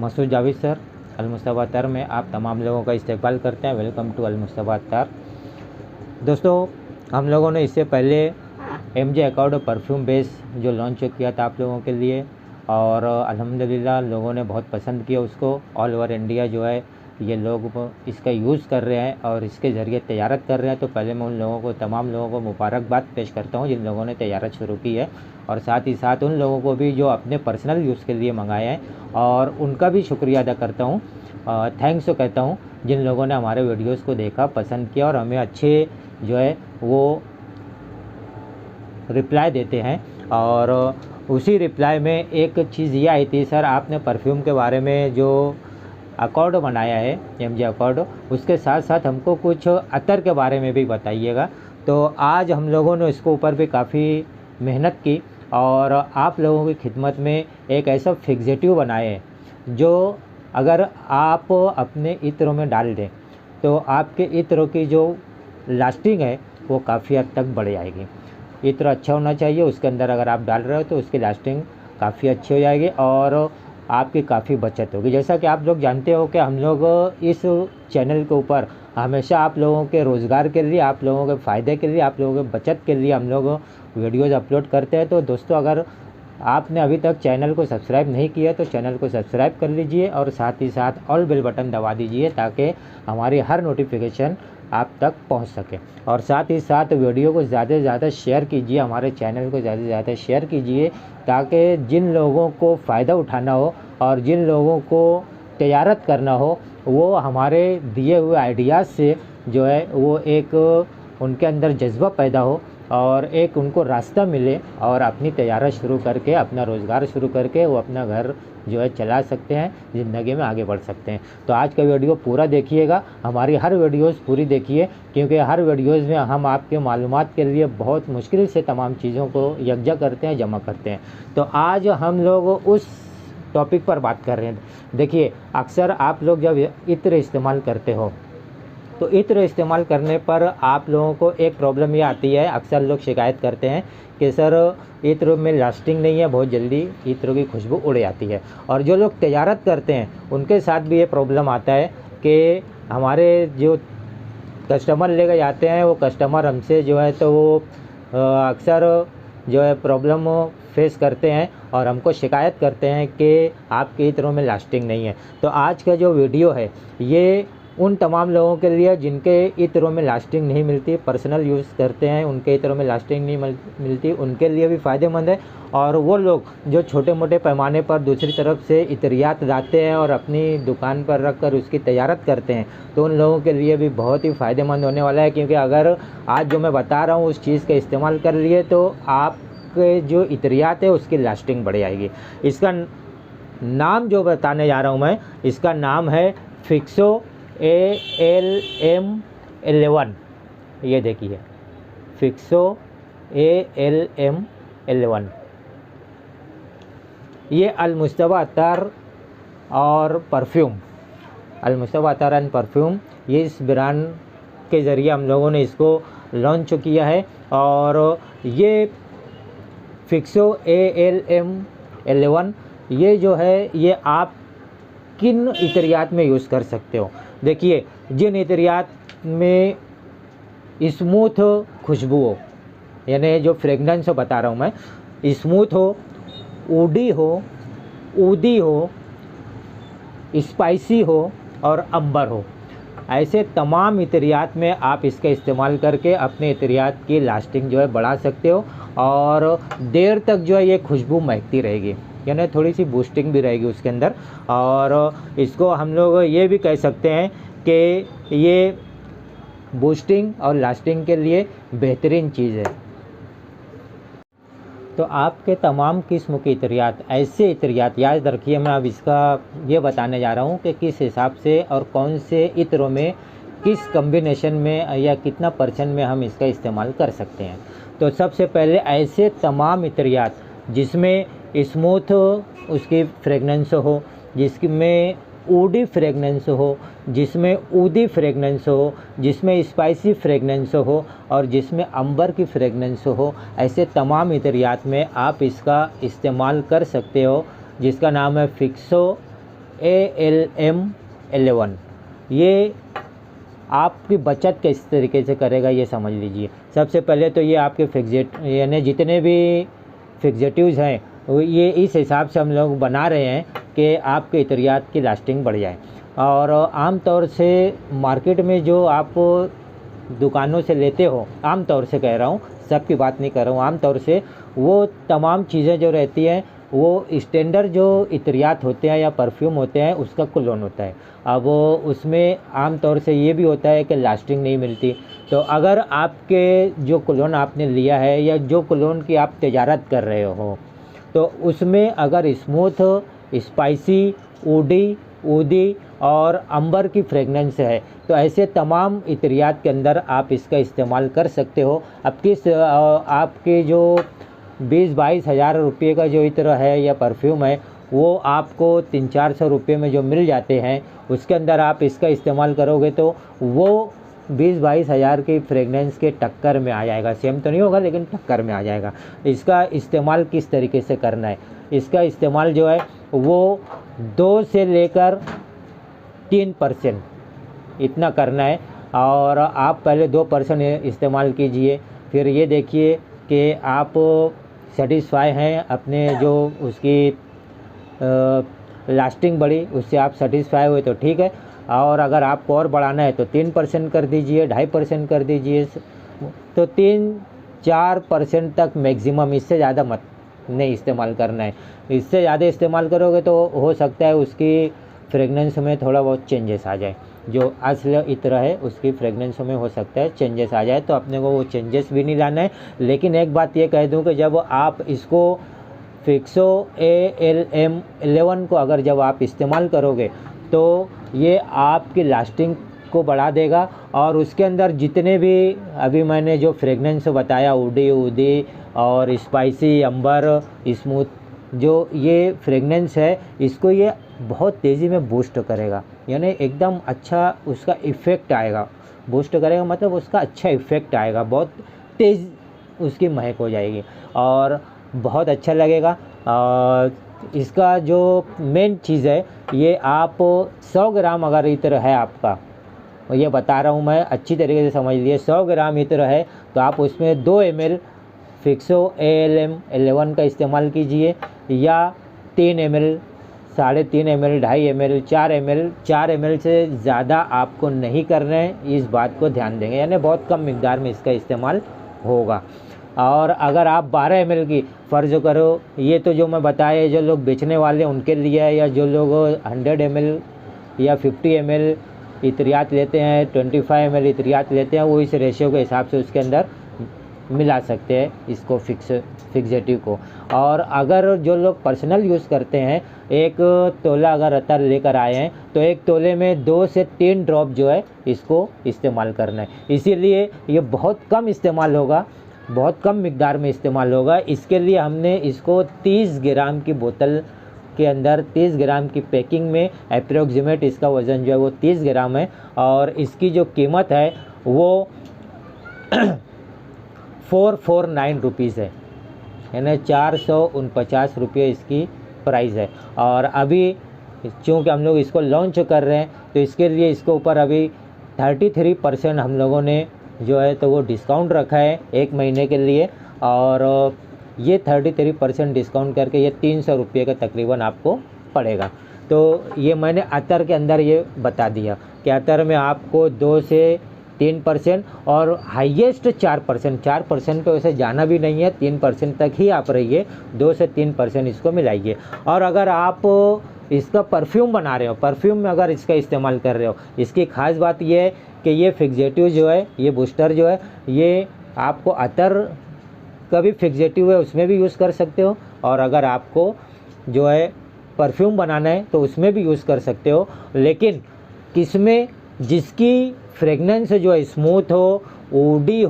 Masood Javed sir Al Mustafa Attar में आप तमाम लोगों का इस्तकबाल करते हैं। Welcome to Al Mustafa Attar. दोस्तों, हम लोगों ने इससे पहले MJ अकॉर्ड परफ्यूम बेस जो लॉन्च किया था आप लोगों के लिए, और अल्हम्दुलिल्लाह लोगों ने बहुत पसंद किया उसको। ऑल ओवर इंडिया जो है ये लोग इसका यूज़ कर रहे हैं और इसके ज़रिए तजारत कर रहे हैं। तो पहले मैं उन लोगों को, तमाम लोगों को मुबारकबाद पेश करता हूँ जिन लोगों ने तजारत शुरू की है, और साथ ही साथ उन लोगों को भी जो अपने पर्सनल यूज़ के लिए मंगाए हैं, और उनका भी शुक्रिया अदा करता हूँ, थैंक्स तो कहता हूँ जिन लोगों ने हमारे वीडियोज़ को देखा, पसंद किया और हमें अच्छे जो है वो रिप्लाई देते हैं। और उसी रिप्लाई में एक चीज़ ये आई थी, सर आपने परफ्यूम के बारे में जो अकॉर्ड बनाया है MJ अकॉर्ड, उसके साथ साथ हमको कुछ अतर के बारे में भी बताइएगा। तो आज हम लोगों ने इसके ऊपर भी काफ़ी मेहनत की और आप लोगों की खिदमत में एक ऐसा फिक्सेटिव बनाए हैं जो अगर आप अपने इत्रों में डाल दें तो आपके इत्रों की जो लास्टिंग है वो काफ़ी हद तक बढ़ जाएगी। इत्र अच्छा होना चाहिए, उसके अंदर अगर आप डाल रहे हो तो उसकी लास्टिंग काफ़ी अच्छी हो जाएगी और आपकी काफ़ी बचत होगी। जैसा कि आप लोग जानते हो कि हम लोग इस चैनल के ऊपर हमेशा आप लोगों के रोज़गार के लिए, आप लोगों के फ़ायदे के लिए, आप लोगों के बचत के लिए हम लोग वीडियोज़ अपलोड करते हैं। तो दोस्तों, अगर आपने अभी तक चैनल को सब्सक्राइब नहीं किया तो चैनल को सब्सक्राइब कर लीजिए और साथ ही साथ ऑल बेल बटन दबा दीजिए ताकि हमारी हर नोटिफिकेशन आप तक पहुंच सके। और साथ ही साथ वीडियो को ज़्यादा से ज़्यादा शेयर कीजिए, हमारे चैनल को ज़्यादा से ज़्यादा शेयर कीजिए ताकि जिन लोगों को फ़ायदा उठाना हो और जिन लोगों को तजारत करना हो वो हमारे दिए हुए आइडियाज़ से जो है वो एक उनके अंदर जज्बा पैदा हो और एक उनको रास्ता मिले और अपनी तजारत शुरू करके, अपना रोज़गार शुरू करके वो अपना घर जो है चला सकते हैं, ज़िंदगी में आगे बढ़ सकते हैं। तो आज का वीडियो पूरा देखिएगा, हमारी हर वीडियोज़ पूरी देखिए, क्योंकि हर वीडियोज़ में हम आपके मालूमात के लिए बहुत मुश्किल से तमाम चीज़ों को यकजा करते हैं, जमा करते हैं। तो आज हम लोग उस टॉपिक पर बात कर रहे हैं। देखिए, अक्सर आप लोग जब इत्र इस्तेमाल करते हो तो इत्र इस्तेमाल करने पर आप लोगों को एक प्रॉब्लम ये आती है, अक्सर लोग शिकायत करते हैं कि सर इत्र में लास्टिंग नहीं है, बहुत जल्दी इत्र की खुशबू उड़ जाती है। और जो लोग तजारत करते हैं उनके साथ भी ये प्रॉब्लम आता है कि हमारे जो कस्टमर लेकर जाते हैं वो कस्टमर हमसे जो है तो वो अक्सर जो है प्रॉब्लम फेस करते हैं और हमको शिकायत करते हैं कि आपके इत्रों में लास्टिंग नहीं है। तो आज का जो वीडियो है ये उन तमाम लोगों के लिए जिनके इत्रों में लास्टिंग नहीं मिलती, पर्सनल यूज़ करते हैं, उनके इत्रों में लास्टिंग नहीं मिलती, उनके लिए भी फ़ायदेमंद है। और वो लोग जो छोटे मोटे पैमाने पर दूसरी तरफ से इत्रियात लाते हैं और अपनी दुकान पर रख कर उसकी तजारत करते हैं, तो उन लोगों के लिए भी बहुत ही फ़ायदेमंद होने वाला है। क्योंकि अगर आज जो मैं बता रहा हूँ उस चीज़ का इस्तेमाल कर लिए तो आपके जो इत्रियात है उसकी लास्टिंग बढ़ जाएगी। इसका नाम जो बताने जा रहा हूँ मैं, इसका नाम है फिक्सो ALM11। ये देखिए, फिक्सो ALM11, ये अल-मुस्तफ़ा अत्तार और परफ्यूम, अल-मुस्तफ़ा अत्तार एंड परफ्यूम, ये इस ब्रांड के ज़रिए हम लोगों ने इसको लॉन्च किया है। और ये फिक्सो ALM11 ये जो है ये आप किन इत्रियात में यूज़ कर सकते हो। देखिए, जिन इत्रियात में स्मूथ खुशबू हो, यानी जो फ्रेगनेंस हो बता रहा हूँ मैं, स्मूथ हो, ऊडी हो, ऊदी हो, स्पाइसी हो और अंबर हो, ऐसे तमाम इत्रियात में आप इसका इस्तेमाल करके अपने इत्रियात की लास्टिंग जो है बढ़ा सकते हो और देर तक जो है ये खुशबू महकती रहेगी, यानी थोड़ी सी बूस्टिंग भी रहेगी उसके अंदर। और इसको हम लोग ये भी कह सकते हैं कि ये बूस्टिंग और लास्टिंग के लिए बेहतरीन चीज़ है। तो आपके तमाम किस्म के इत्रियात, ऐसे इत्रियात याद रखिए, मैं अब इसका ये बताने जा रहा हूँ कि किस हिसाब से और कौन से इत्रों में किस कम्बिनेशन में या कितना % में हम इसका इस्तेमाल कर सकते हैं। तो सबसे पहले ऐसे तमाम इत्रियात जिसमें स्मूथ उसकी फ्रेगनेंस हो, जिसमें ऊडी फ्रेगनेंस हो, जिसमें ऊदी फ्रेगनेंस हो, जिसमें स्पाइसी फ्रेगनेंस हो और जिसमें अंबर की फ्रेगनेंस हो, ऐसे तमाम इत्रियात में आप इसका इस्तेमाल कर सकते हो, जिसका नाम है फिक्सो ALM11, ये आपकी बचत किस तरीके से करेगा ये समझ लीजिए। सबसे पहले तो ये आपके यानी जितने भी फिक्सेटिव्स हैं ये इस हिसाब से हम लोग बना रहे हैं कि आपके इतरियात की लास्टिंग बढ़ जाए। और आम तौर से मार्केट में जो आप दुकानों से लेते हो, आम तौर से कह रहा हूँ, सबकी बात नहीं कर रहा हूँ, आम तौर से वो तमाम चीज़ें जो रहती हैं वो स्टैंडर्ड जो इतरियात होते हैं या परफ्यूम होते हैं उसका कोलोन होता है। अब उसमें आम तौर से ये भी होता है कि लास्टिंग नहीं मिलती। तो अगर आपके जो कोलोन आपने लिया है या जो कोलोन की आप तजारत कर रहे हो तो उसमें अगर स्मूथ, स्पाइसी, ऊदी और अंबर की फ्रेगनेंस है तो ऐसे तमाम इतरियात के अंदर आप इसका इस्तेमाल कर सकते हो। अब आपके जो 20-22 हज़ार रुपये का जो इत्र है या परफ्यूम है वो आपको 300-400 रुपये में जो मिल जाते हैं उसके अंदर आप इसका इस्तेमाल करोगे तो वो 20-22 हज़ार की फ्रेगनेंस के टक्कर में आ जाएगा। सेम तो नहीं होगा लेकिन टक्कर में आ जाएगा। इसका इस्तेमाल किस तरीके से करना है, इसका इस्तेमाल जो है वो 2 से लेकर 3% इतना करना है। और आप पहले 2% इस्तेमाल कीजिए, फिर ये देखिए कि आप सेटिस्फाई हैं अपने जो उसकी लास्टिंग बढ़ी उससे आप सेटिस्फाई हुए तो ठीक है। और अगर आपको और बढ़ाना है तो 3% कर दीजिए, 2.5% कर दीजिए, तो 3-4% तक मैक्सिमम, इससे ज़्यादा मत नहीं इस्तेमाल करना है। इससे ज़्यादा इस्तेमाल करोगे तो हो सकता है उसकी फ्रेगनेंस में थोड़ा बहुत चेंजेस आ जाए, जो असल इत्र है उसकी फ्रेगनेंस में हो सकता है चेंजेस आ जाए, तो अपने को वो चेंजेस भी नहीं लाना है। लेकिन एक बात ये कह दूं कि जब आप इसको फिक्सो ALM11 को अगर जब आप इस्तेमाल करोगे तो ये आपकी लास्टिंग को बढ़ा देगा। और उसके अंदर जितने भी अभी मैंने जो फ्रेगनेंस बताया, ऊदी और स्पाइसी, अंबर, स्मूथ, जो ये फ्रेगनेंस है इसको ये बहुत तेज़ी में बूस्ट करेगा, यानी एकदम अच्छा उसका इफ़ेक्ट आएगा। बूस्ट करेगा मतलब उसका अच्छा इफ़ेक्ट आएगा, बहुत तेज़ उसकी महक हो जाएगी और बहुत अच्छा लगेगा। इसका जो मेन चीज़ है ये आप 100 ग्राम अगर इत्र है आपका, ये बता रहा हूँ मैं, अच्छी तरीके से समझ लिए, 100 ग्राम इत्र है तो आप उसमें 2 ml फिक्सो ALM11 का इस्तेमाल कीजिए या 3 ml, 3.5 ml, 2.5 ml, 4 ml से ज़्यादा आपको नहीं करना है, इस बात को ध्यान देंगे, यानी बहुत कम मिकदार में इसका इस्तेमाल होगा। और अगर आप 12 ml की फ़र्ज़ करो, ये तो जो मैं बताया जो लोग बेचने वाले उनके लिए है, या जो लोग 100 ml या 50 ml इतरियात लेते हैं, 25 ml इतरियात लेते हैं, वो इस रेशियो के हिसाब से उसके अंदर मिला सकते हैं इसको फिक्सेटिव को। और अगर जो लोग पर्सनल यूज़ करते हैं, 1 तोला अगर अतर लेकर आए हैं तो 1 तोले में 2 से 3 ड्रॉप जो है इसको इस्तेमाल करना है। इसीलिए ये बहुत कम इस्तेमाल होगा, बहुत कम मिकदार में इस्तेमाल होगा। इसके लिए हमने इसको 30 ग्राम की बोतल के अंदर, 30 ग्राम की पैकिंग में अप्रोक्सीमेट इसका वज़न जो है वो 30 ग्राम है और इसकी जो कीमत है वो 449 रुपीज़ है, यानी 449 रुपये इसकी प्राइस है। और अभी चूँकि हम लोग इसको लॉन्च कर रहे हैं तो इसके लिए इसके ऊपर अभी 33% हम लोगों ने जो है तो वो डिस्काउंट रखा है 1 महीने के लिए, और ये 33% डिस्काउंट करके ये 300 रुपये का तकरीबन आपको पड़ेगा। तो ये मैंने अतर के अंदर ये बता दिया कि अतर में आपको 2 से 3% और हाईएस्ट 4% पे वैसे जाना भी नहीं है, 3% तक ही आप रहिए, 2 से 3% इसको मिलाइए। और अगर आप इसका परफ्यूम बना रहे हो, परफ्यूम में अगर इसका इस्तेमाल कर रहे हो, इसकी ख़ास बात ये है कि ये फिक्सेटिव जो है, ये बूस्टर जो है, ये आपको अतर का भी फिक्सेटिव है उसमें भी यूज़ कर सकते हो, और अगर आपको जो है परफ्यूम बनाना है तो उसमें भी यूज़ कर सकते हो। लेकिन किसमें, जिसकी फ्रेगनेंस जो है स्मूथ हो, ऊदी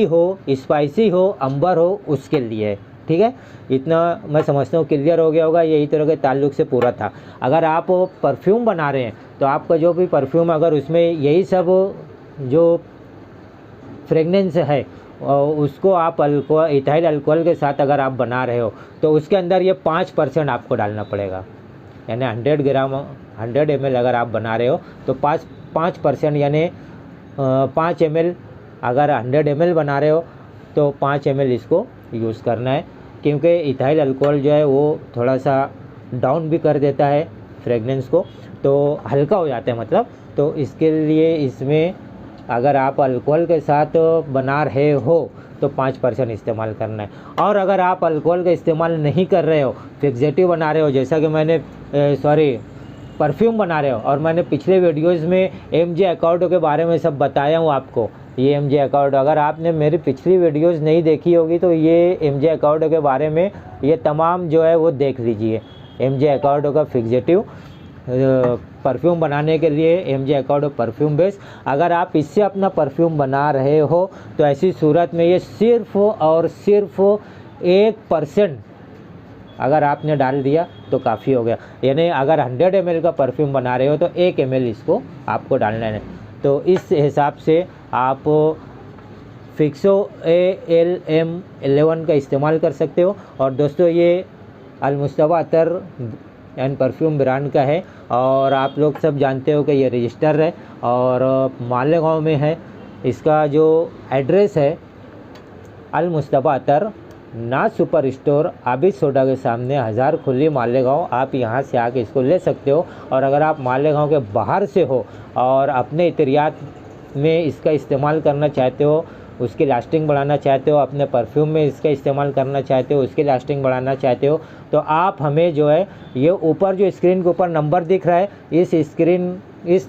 हो, स्पाइसी हो, अंबर हो, उसके लिए, ठीक है। इतना मैं समझता हूँ क्लियर हो गया होगा, यही तरह के ताल्लुक़ से पूरा था। अगर आप परफ्यूम बना रहे हैं तो आपका जो भी परफ्यूम अगर उसमें यही सब जो फ्रेगनेंस है उसको आप इथाइल अल्कोहल के साथ अगर आप बना रहे हो तो उसके अंदर ये 5% आपको डालना पड़ेगा। यानी 100 ml अगर आप बना रहे हो तो 5% यानी 5 ml, अगर 100 ml बना रहे हो तो 5 ml इसको यूज़ करना है, क्योंकि इथाइल अल्कोहल जो है वो थोड़ा सा डाउन भी कर देता है फ्रेगनेंस को, तो हल्का हो जाता है मतलब। तो इसके लिए इसमें अगर आप अल्कोहल के साथ बना रहे हो तो 5% इस्तेमाल करना है। और अगर आप अल्कोहल का इस्तेमाल नहीं कर रहे हो, फिक्सेटिव बना रहे हो, जैसा कि मैंने परफ्यूम बना रहे हो, और मैंने पिछले वीडियोज़ में MJ अकॉर्ड के बारे में सब बताया हूँ आपको। ये MJ अकॉर्ड, अगर आपने मेरी पिछली वीडियोज़ नहीं देखी होगी तो ये MJ अकॉर्ड के बारे में ये तमाम जो है वो देख लीजिए। MJ अकॉर्ड का फिक्सेटिव परफ्यूम बनाने के लिए MJ अकॉर्ड परफ्यूम बेस, अगर आप इससे अपना परफ्यूम बना रहे हो तो ऐसी सूरत में ये सिर्फ और सिर्फ 1% अगर आपने डाल दिया तो काफ़ी हो गया। यानी अगर 100 ml का परफ्यूम बना रहे हो तो 1 ml इसको आपको डालना है। तो इस हिसाब से आप फिक्सो ALM11 का इस्तेमाल कर सकते हो। और दोस्तों ये अल-मुस्तफ़ा अतर एंड परफ्यूम ब्रांड का है, और आप लोग सब जानते हो कि ये रजिस्टर है और मालेगांव में है। इसका जो एड्रेस है अल-मुस्तफ़ा अतर नाज सुपर स्टोर, आबिद सोडा के सामने, 1000 खुली मालेगांव। आप यहाँ से आके इसको ले सकते हो। और अगर आप मालेगांव के बाहर से हो और अपने इतरियात में इसका इस्तेमाल करना चाहते हो, उसकी लास्टिंग बढ़ाना चाहते हो, अपने परफ्यूम में इसका इस्तेमाल करना चाहते हो, उसकी लास्टिंग बढ़ाना चाहते हो, तो आप हमें जो है ये ऊपर जो स्क्रीन के ऊपर नंबर दिख रहा है, इस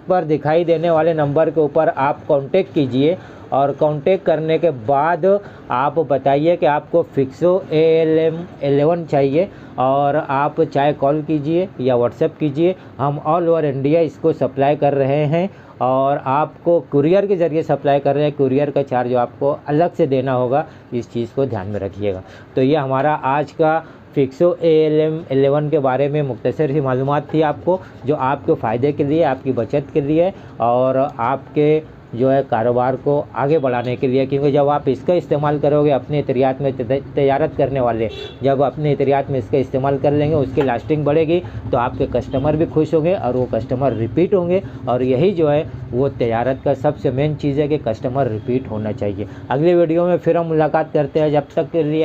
पर दिखाई देने वाले नंबर के ऊपर आप कांटेक्ट कीजिए। और कांटेक्ट करने के बाद आप बताइए कि आपको फिक्सो ALM11 चाहिए, और आप चाहे कॉल कीजिए या व्हाट्सएप कीजिए। हम ऑल ओवर इंडिया इसको सप्लाई कर रहे हैं, और आपको कुरियर के ज़रिए सप्लाई कर रहे हैं। कुरियर का चार्ज आपको अलग से देना होगा, इस चीज़ को ध्यान में रखिएगा। तो ये हमारा आज का फिक्सो ALM11 के बारे में मुख्तसर सी मालूमात थी आपको, जो आपके फ़ायदे के लिए, आपकी बचत के लिए और आपके जो है कारोबार को आगे बढ़ाने के लिए। क्योंकि जब आप इसका इस्तेमाल करोगे अपने इतरियात में, तजारत करने वाले जब अपने इतरियात में इसका इस्तेमाल कर लेंगे, उसकी लास्टिंग बढ़ेगी, तो आपके कस्टमर भी खुश होंगे और वो कस्टमर रिपीट होंगे। और यही जो है वो तजारत का सबसे मेन चीज़ है कि कस्टमर रिपीट होना चाहिए। अगले वीडियो में फिर हम मुलाकात करते हैं, जब तक के लिए